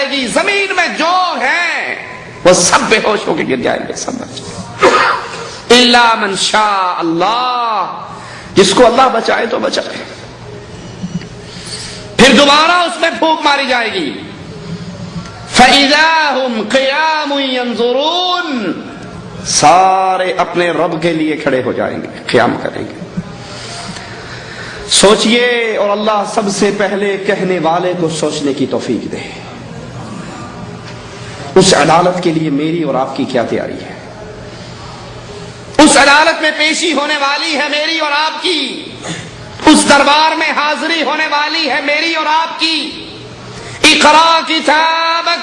جائے گی، زمین میں جو ہیں وہ سب بے ہوش ہو کے گر جائیں گے، سب مر جائیں گے، الا من شاء اللہ، جس کو اللہ بچائے تو بچائے۔ پھر دوبارہ اس میں پھونک ماری جائے گی، فَإِذَا هُمْ قِيَامٌ يَنظُرُونَ، سارے اپنے رب کے لیے کھڑے ہو جائیں گے، قیام کریں گے۔ سوچئے، اور اللہ سب سے پہلے کہنے والے کو سوچنے کی توفیق دے، اس عدالت کے لیے میری اور آپ کی کیا تیاری ہے؟ اس عدالت میں پیشی ہونے والی ہے میری اور آپ کی، اس دربار میں حاضری ہونے والی ہے میری اور آپ کی۔ اقرا کتابک،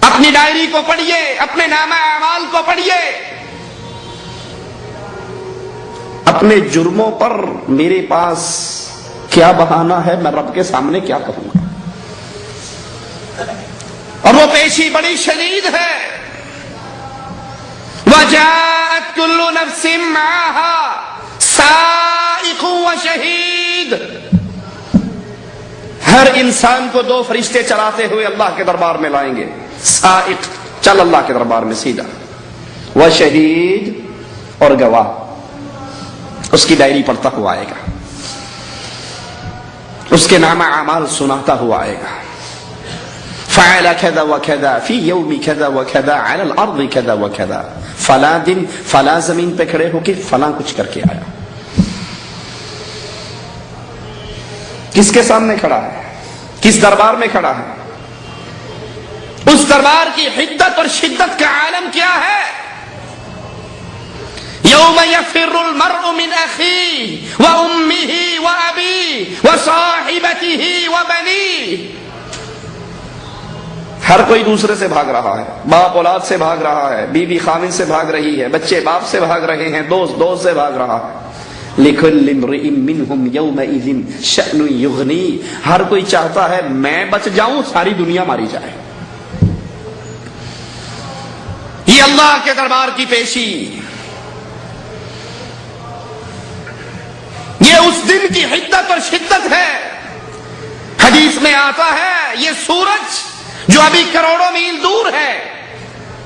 اپنی ڈائری کو پڑھیے، اپنے نامہ اعمال کو پڑھیے، اپنے جرموں پر میرے پاس کیا بہانہ ہے، میں رب کے سامنے کیا کہوں گا۔ اور وہ پیشی بڑی شدید ہے، وَجَاءَتْ كُلُّ نَفْسٍ مَعَهَا سَائِقٌ وَشَهِيدٌ، ہر انسان کو دو فرشتے چلاتے ہوئے اللہ کے دربار میں لائیں گے، سائق چل اللہ کے دربار میں سیدھا، وشہید اور گواہ اس کی ڈائری پڑھتا ہوا آئے گا، اس کے نامہ اعمال سناتا ہوا آئے گا، فعل كذا وكذا في يوم كذا وكذا على الارض كذا وكذا، فلاں دن فلاں زمین پہ کھڑے ہو کے فلاں کچھ کر کے آیا۔ کس کے سامنے کھڑا ہے؟ کس دربار میں کھڑا ہے؟ اس دربار کی حدت اور شدت کا عالم کیا ہے؟ یوم یفر المرء من اخیہ وامہ وابیہ وصاحبتہ وبنیہ، ہر کوئی دوسرے سے بھاگ رہا ہے، باپ اولاد سے بھاگ رہا ہے، بیوی خاوند سے بھاگ رہی ہے، بچے باپ سے بھاگ رہے ہیں، دوست دوست سے بھاگ رہا ہے۔ لِكُلِّ امْرِئٍ مِّنْهُمْ يَوْمَئِذٍ شَأْنٌ يُغْنِيهِ، ہر کوئی چاہتا ہے میں بچ جاؤں، ساری دنیا ماری جائے۔ یہ اللہ کے دربار کی پیشی، یہ اس دن کی حدت اور شدت ہے۔ حدیث میں آتا ہے یہ سورج جو ابھی کروڑوں میل دور ہے،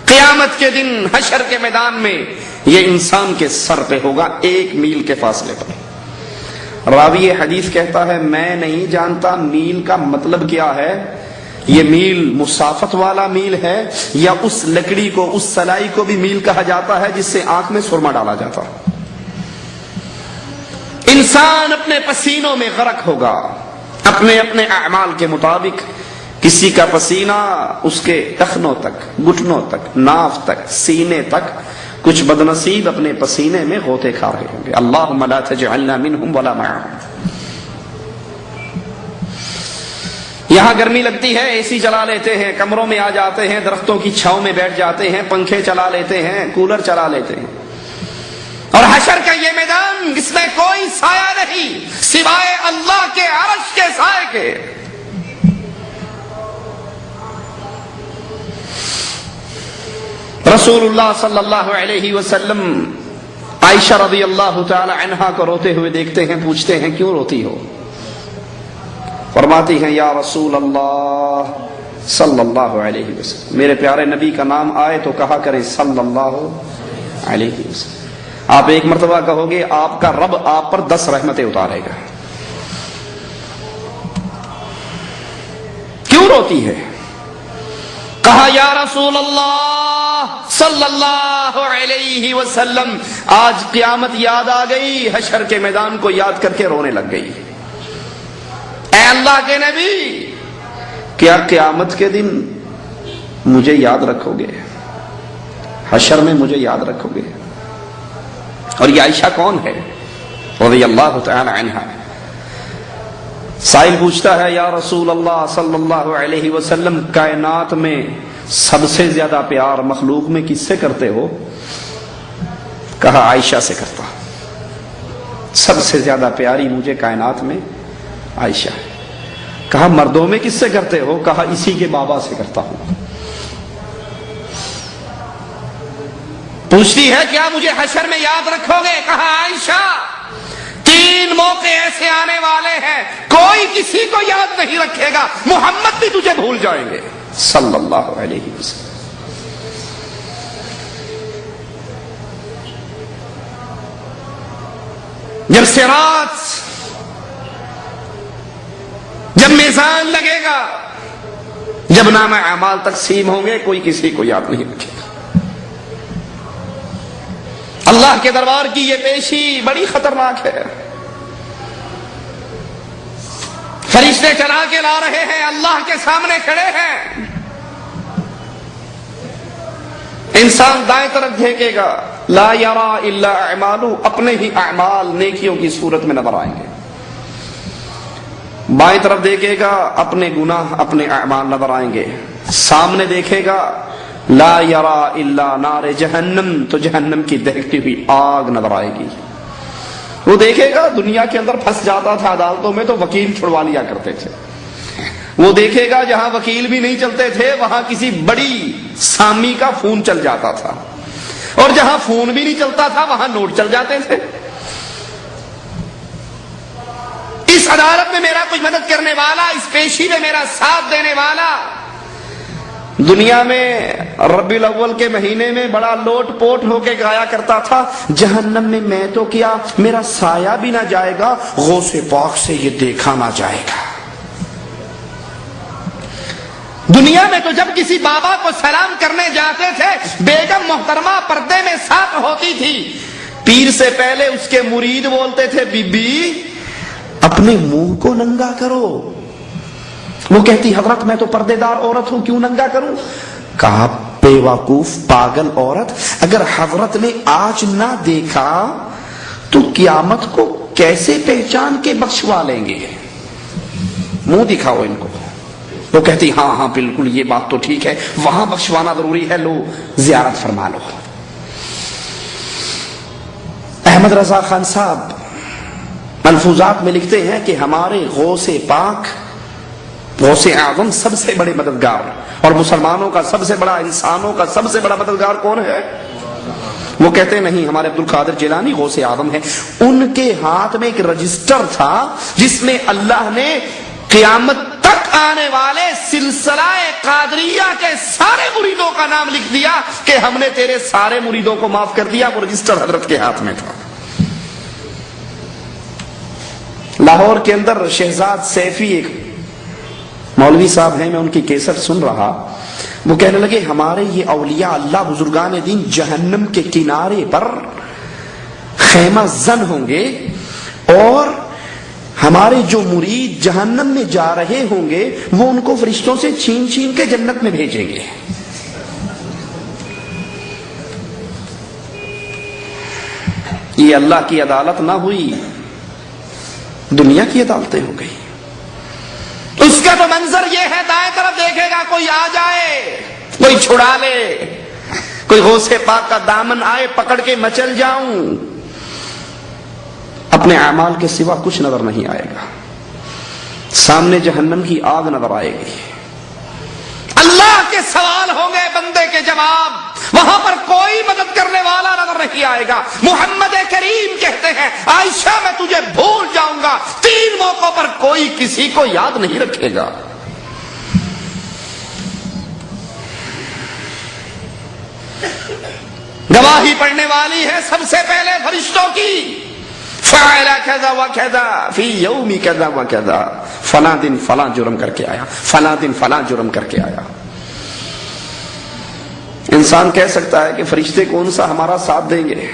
قیامت کے دن حشر کے میدان میں یہ انسان کے سر پہ ہوگا، 1 میل کے فاصلے پر۔ راوی حدیث کہتا ہے میں نہیں جانتا میل کا مطلب کیا ہے، یہ میل مسافت والا میل ہے یا اس لکڑی کو، اس سلائی کو بھی میل کہا جاتا ہے جس سے آنکھ میں سرما ڈالا جاتا ہے۔ انسان اپنے پسینوں میں غرق ہوگا، اپنے اپنے اعمال کے مطابق۔ کسی کا پسینہ اس کے ٹخنوں تک، گھٹنوں تک، ناف تک، سینے تک، کچھ بدنصیب اپنے پسینے میں غوطے کھا رہے ہوں گے۔ اللہم لا تجعلنا منہم ولا معہم۔ یہاں گرمی لگتی ہے، اے سی چلا لیتے ہیں، کمروں میں آ جاتے ہیں، درختوں کی چھاؤں میں بیٹھ جاتے ہیں، پنکھے چلا لیتے ہیں، کولر چلا لیتے ہیں۔ اور حشر کا یہ میدان، اس میں کوئی سایہ نہیں سوائے اللہ کے عرش کے سائے کے۔ رسول اللہ صلی اللہ علیہ وسلم عائشہ رضی اللہ تعالی عنہا کو روتے ہوئے دیکھتے ہیں، پوچھتے ہیں کیوں روتی ہو؟ فرماتی ہیں یا رسول اللہ صلی اللہ علیہ وسلم، میرے پیارے نبی کا نام آئے تو کہا کریں صلی اللہ علیہ وسلم۔ آپ ایک مرتبہ کہو گے آپ کا رب آپ پر 10 رحمتیں اتارے گا۔ کیوں روتی ہے؟ کہا یا رسول اللہ صلی اللہ علیہ وسلم آج قیامت یاد آ گئی، حشر کے میدان کو یاد کر کے رونے لگ گئی۔ اے اللہ کے نبی، کیا قیامت کے دن مجھے یاد رکھو گے؟ حشر میں مجھے یاد رکھو گے؟ اور یہ عائشہ کون ہے رضی اللہ تعالی عنہا؟ سائل پوچھتا ہے یا رسول اللہ صلی اللہ علیہ وسلم، کائنات میں سب سے زیادہ پیار مخلوق میں کس سے کرتے ہو؟ کہا عائشہ سے کرتا، سب سے زیادہ پیاری مجھے کائنات میں عائشہ ہے۔ کہا مردوں میں کس سے کرتے ہو؟ کہا اسی کے بابا سے کرتا ہوں۔ پوچھتی ہے کیا مجھے حشر میں یاد رکھو گے؟ کہا عائشہ 3 موقع ایسے آنے والے ہیں کوئی کسی کو یاد نہیں رکھے گا، محمد بھی تجھے بھول جائیں گے صلی اللہ علیہ وسلم۔ جب صراط، جب میزان لگے گا، جب نام اعمال تقسیم ہوں گے، کوئی کسی کو یاد نہیں رکھے گا۔ اللہ کے دربار کی یہ پیشی بڑی خطرناک ہے۔ فرشتے چلا کے لا رہے ہیں، اللہ کے سامنے کھڑے ہیں۔ انسان دائیں طرف دیکھے گا، لا یرا الا اعمالہ، اپنے ہی اعمال نیکیوں کی صورت میں نظر آئیں گے۔ بائیں طرف دیکھے گا، اپنے گناہ، اپنے اعمال نظر آئیں گے۔ سامنے دیکھے گا، لا یرا الا نار جہنم، تو جہنم کی دہکتی ہوئی آگ نظر آئے گی۔ وہ دیکھے گا، دنیا کے اندر پھنس جاتا تھا عدالتوں میں تو وکیل چھڑوا لیا کرتے تھے۔ وہ دیکھے گا جہاں وکیل بھی نہیں چلتے تھے وہاں کسی بڑی سامی کا فون چل جاتا تھا، اور جہاں فون بھی نہیں چلتا تھا وہاں نوٹ چل جاتے تھے۔ اس عدالت میں میرا کوئی مدد کرنے والا، اس پیشی میں میرا ساتھ دینے والا، دنیا میں ربیع الاول کے مہینے میں بڑا لوٹ پوٹ ہو کے گایا کرتا تھا، جہنم میں میں تو کیا میرا سایہ بھی نہ جائے گا، غوث پاک سے یہ دیکھا نہ جائے گا۔ دنیا میں تو جب کسی بابا کو سلام کرنے جاتے تھے، بیگم محترمہ پردے میں ساتھ ہوتی تھی، پیر سے پہلے اس کے مرید بولتے تھے، بی بی اپنے منہ کو ننگا کرو۔ وہ کہتی، حضرت میں تو پردے دار عورت ہوں، کیوں ننگا کروں؟ کہا، بے وقوف پاگل عورت، اگر حضرت نے آج نہ دیکھا تو قیامت کو کیسے پہچان کے بخشوا لیں گے؟ منہ دکھاؤ ان کو۔ وہ کہتی، ہاں ہاں بالکل یہ بات تو ٹھیک ہے، وہاں بخشوانا ضروری ہے، لو زیارت فرما لو۔ احمد رضا خان صاحب ملفوظات میں لکھتے ہیں کہ ہمارے غوث پاک، غوث اعظم سب سے بڑے مددگار، اور مسلمانوں کا سب سے بڑا، انسانوں کا سب سے بڑا مددگار کون ہے؟ وہ کہتے نہیں، ہمارے عبد القادر جیلانی غوث اعظم ہے۔ ان کے ہاتھ میں ایک رجسٹر تھا جس میں اللہ نے قیامت تک آنے والے سلسلہ قادریہ کے سارے مریدوں کا نام لکھ دیا کہ ہم نے تیرے سارے مریدوں کو معاف کر دیا۔ وہ رجسٹر حضرت کے ہاتھ میں تھا۔ لاہور کے اندر شہزاد سیفی ایک مولوی صاحب ہیں، میں ان کی کیسٹ سن رہا، وہ کہنے لگے ہمارے یہ اولیاء اللہ بزرگان دین جہنم کے کنارے پر خیمہ زن ہوں گے، اور ہمارے جو مرید جہنم میں جا رہے ہوں گے وہ ان کو فرشتوں سے چھین چھین کے جنت میں بھیجیں گے۔ یہ اللہ کی عدالت نہ ہوئی، دنیا کی عدالتیں ہو گئی۔ اس کا تو منظر یہ ہے، دائیں طرف دیکھے گا کوئی آ جائے، کوئی چھڑا لے، کوئی غوث پاک کا دامن آئے پکڑ کے مچل جاؤں، اپنے اعمال کے سوا کچھ نظر نہیں آئے گا۔ سامنے جہنم کی آگ نظر آئے گی، اللہ کے سوال ہوں گے، بندے کے جواب، وہاں پر کوئی مدد کرنے والا نظر نہیں آئے گا۔ محمد کریم کہتے ہیں، عائشہ میں تجھے بھول جاؤں گا، 3 موقعوں پر کوئی کسی کو یاد نہیں رکھے گا۔ گواہی پڑھنے والی ہے سب سے پہلے فرشتوں کی، فعل کذا و کذا فی یوم کذا و کذا، فلاں دن فلاں جرم کر کے آیا، فلاں دن فلاں جرم کر کے آیا۔ انسان کہہ سکتا ہے کہ فرشتے کون سا ہمارا ساتھ دیں گے،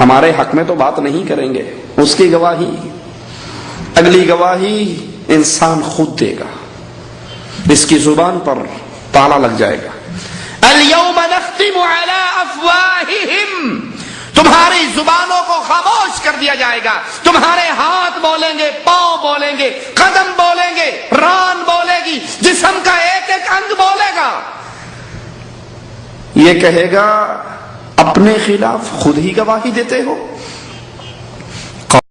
ہمارے حق میں تو بات نہیں کریں گے۔ اس کی گواہی، اگلی گواہی انسان خود دے گا، اس کی زبان پر تالا لگ جائے گا۔ اليوم نختم علی افواہہم، تمہاری زبانوں کو خاموش کر دیا جائے گا، تمہارے ہاتھ بولیں گے، پاؤں بولیں گے، قدم بولیں گے، ران بولے گی، جسم کا ایک ایک انگ بولے گا۔ یہ کہے گا اپنے خلاف خود ہی گواہی دیتے ہو،